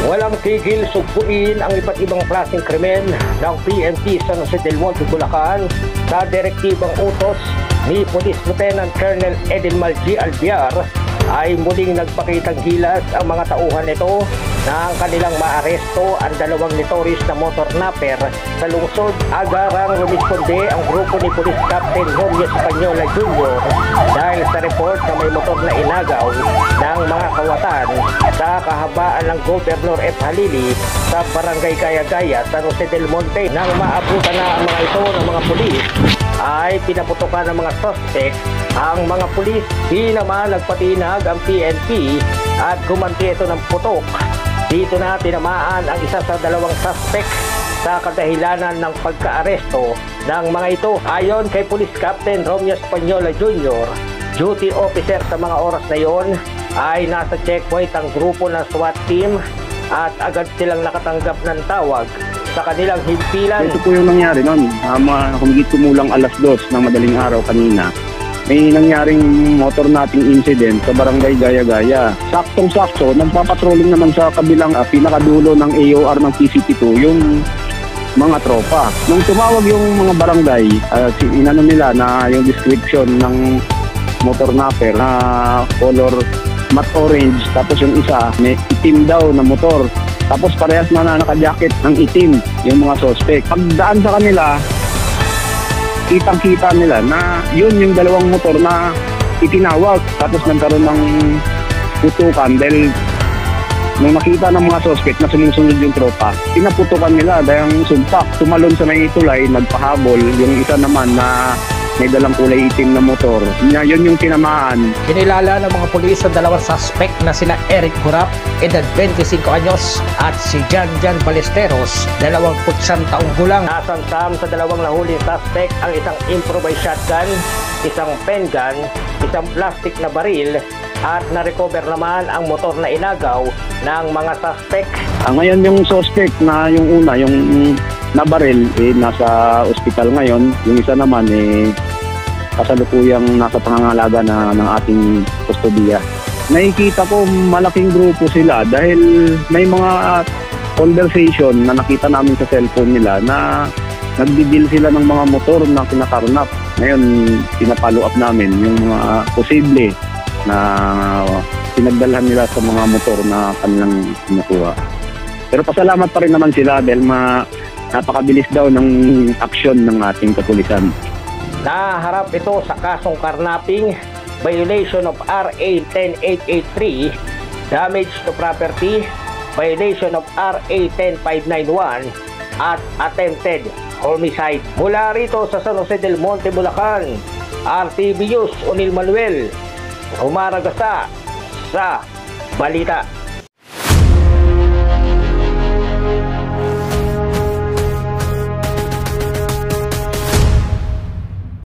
Walang tigil sugpuin ang iba't ibang klaseng krimen ng PNP San Jose del Monte, Bulacan sa direktibang utos ni Police Lieutenant Colonel Edilmal G. Albiar ay muling nagpakitang gilas ang mga tauhan nito na ang kanilang maaresto ang dalawang notorious na motor napper sa lungsod. Agarang rumisponde ang grupo ni Police Captain Romeo Española Jr. dahil sa report na may motor na inagaw ng mga kawatan sa kahabaan ng Governor F. Halili sa Barangay Gaya-Gaya, San Jose del Monte. Nang maabutan na ang mga ito ng mga pulis, ay pinaputukan ng mga suspect ang mga pulis. Di naman nagpatinag ang PNP at gumanti ito ng putok. Dito na tinamaan ang isa sa dalawang suspect sa kadahilanan ng pagkaaresto ng mga ito. Ayon kay Police Captain Romeo Española Jr., duty officer sa mga oras na yon, ay nasa checkpoint ang grupo ng SWAT team at agad silang nakatanggap ng tawag sa kanilang himpilan. Ito po yung nangyari noon. Humigit kumulang 2:00 ng madaling araw kanina. May nangyaring motor nating incident sa Barangay Gaya-Gaya. Saktong-sakto, nagpapatrolling naman sa kabilang pinakadulo ng AOR ng PCP2 yung mga tropa. Nung tumawag yung mga barangay, inano nila na yung description ng motor napper na color matte orange, tapos yung isa may itim daw na motor. Tapos parehas na naka-jacket ng itim yung mga suspect. Pagdaan sa kanila, kitang-kita nila na yun yung dalawang motor na itinawag. Tapos nagkaroon ng putukan dahil nung nakita ng mga suspect na sumusunod yung tropa, pinaputukan nila dahil ang sumpak tumalon sa may tulay, nagpahabol. Yung isa naman na may dalang kulay itim na motor, yun yung tinamaan. Kinilala ng mga pulis ang dalawang suspect na sina Eric Hurap, edad 25 anyos, at si Jan Ballesteros, 21 taong gulang. Nasamsam sa dalawang nahuling suspect ang isang improvised shotgun, isang pen gun, isang plastic na baril, at na-recover naman ang motor na inagaw ng mga suspect. Ngayon yung suspect na yung una, yung nabaril, nasa ospital ngayon. Yung isa naman, kasalukuyang nasa pangangalaga ng ating kustodiya. Nakikita ko malaking grupo sila dahil may mga conversation na nakita namin sa cellphone nila na nagdi-deal sila ng mga motor na kinakarnap. Ngayon, pinapollow up namin yung mga posible na pinagdalhan nila sa mga motor na kanilang kinukuha. Pero pasalamat pa rin naman sila dahil napakabilis daw ng aksyon ng ating kapulisan. Naharap ito sa kasong karnaping, violation of RA 10883, damage to property, violation of RA 10591, at attempted homicide. Mula rito sa San Jose del Monte, Bulacan, RTV News, Onil Manuel, umaragasa sa balita.